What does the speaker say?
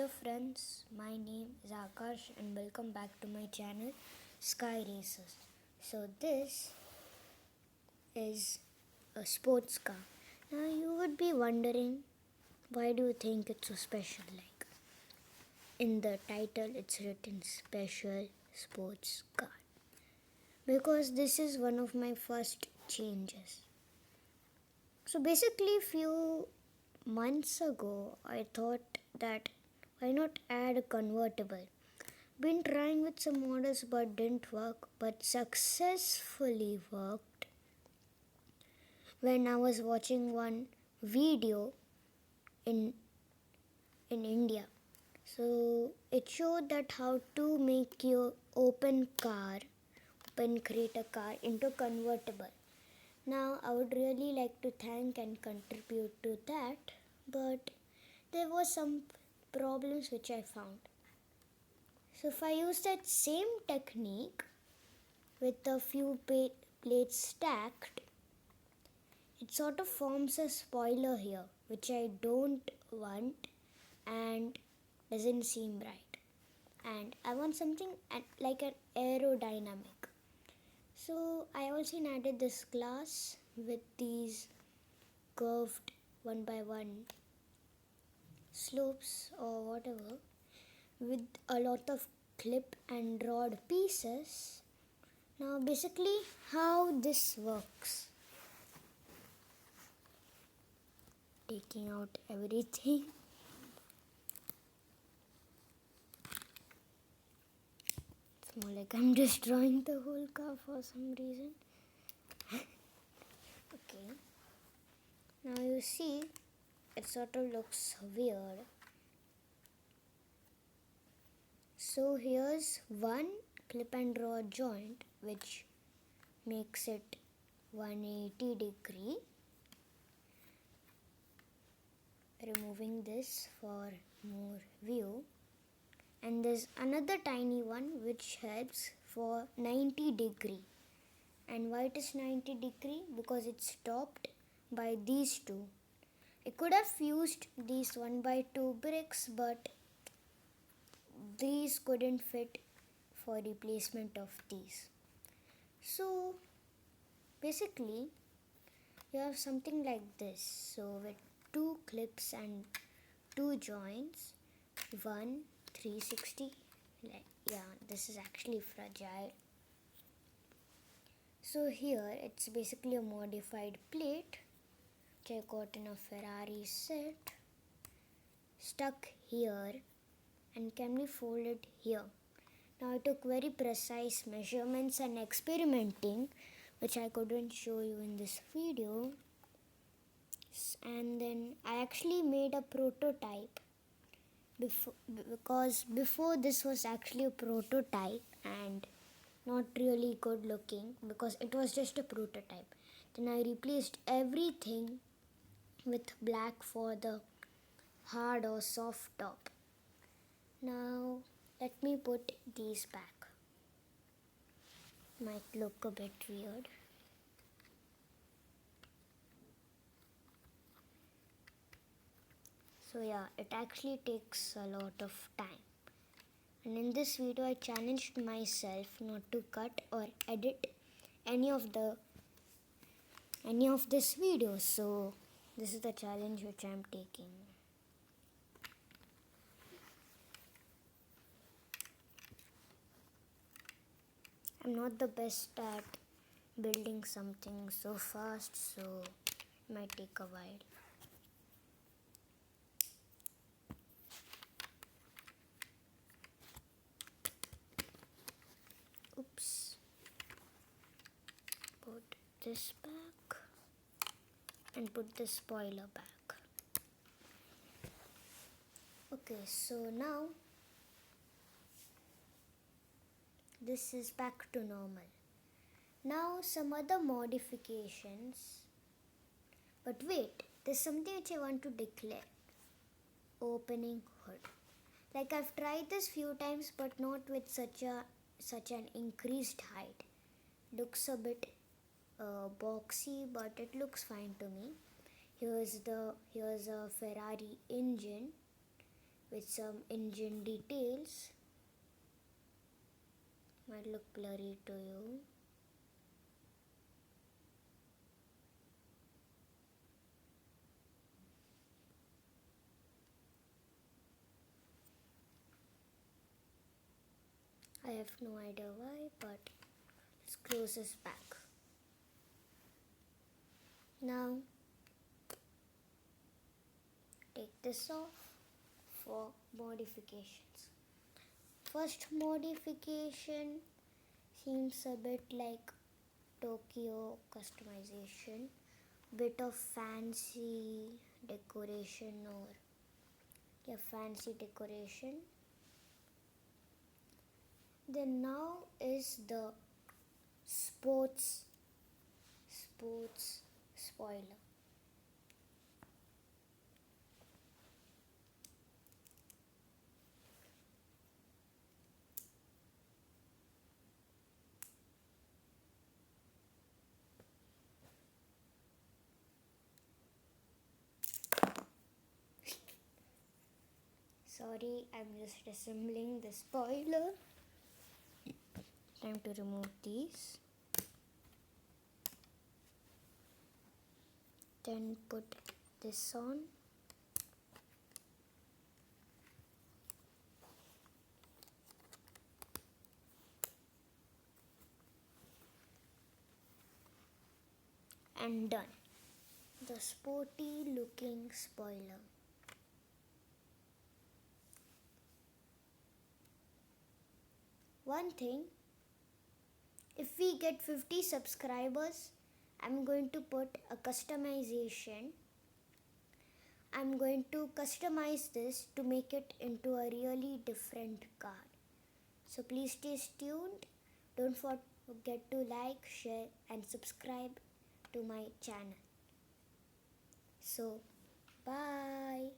Hello friends, my name is Akash and welcome back to my channel Sky Races. So this is a sports car. Now you would be wondering, why do you think it's so special? Like in the title it's written special sports car. Because this is one of my first changes. So basically few months ago I thought that why not add a convertible. Been trying with some models but didn't work, but successfully worked when I was watching one video in India. So it showed that how to make your open create a car into convertible. Now I would really like to thank and contribute to that, but there were some problems which I found. So if I use that same technique with a few plates stacked, it sort of forms a spoiler here, which I don't want and doesn't seem right. And I want something like an aerodynamic. So I also added this glass with these curved one by one slopes or whatever, with a lot of clip and rod pieces. Now basically how this works, taking out everything. It's more like I'm destroying the whole car for some reason. Okay, now you see it sort of looks weird. So here's one clip and rod joint which makes it 180 degree. Removing this for more view, and there's another tiny one which helps for 90 degree. And why it is 90 degree? Because it's stopped by these two. I could have used these 1x2 bricks, but these couldn't fit for replacement of these. So basically you have something like this. So with two clips and two joints, 360, like, yeah, this is actually fragile. So here it's basically a modified plate which I got in a Ferrari set, stuck here and can be folded here. Now I took very precise measurements and experimenting, which I couldn't show you in this video. And then I actually made a prototype because before this was actually a prototype and not really good looking because it was just a prototype. Then I replaced everything with black for the hard or soft top. Now let me put these back. Might look a bit weird. So yeah, it actually takes a lot of time. And in this video I challenged myself not to cut or edit any of this video. So this is the challenge which I am taking. I'm not the best at building something so fast, so it might take a while. Oops. Put this back and put the spoiler back. Okay, so now this is back to normal. Now some other modifications. But wait, there's something which I want to declare. Opening hood. Like I've tried this few times but not with such an increased height. Looks a bit boxy, but it looks fine to me. Here's a Ferrari engine with some engine details. Might look blurry to you. I have no idea why, but let's close this back. Now, take this off for modifications. First modification seems a bit like Tokyo customization, bit of fancy decoration fancy decoration. Then now is the sports spoiler. Sorry, I'm just assembling the spoiler. Time to remove these. Then put this on. And done. The sporty looking spoiler. One thing, if we get 50 subscribers, I'm going to put a customization. I'm going to customize this to make it into a really different car. So please stay tuned. Don't forget to like, share and subscribe to my channel. So, bye.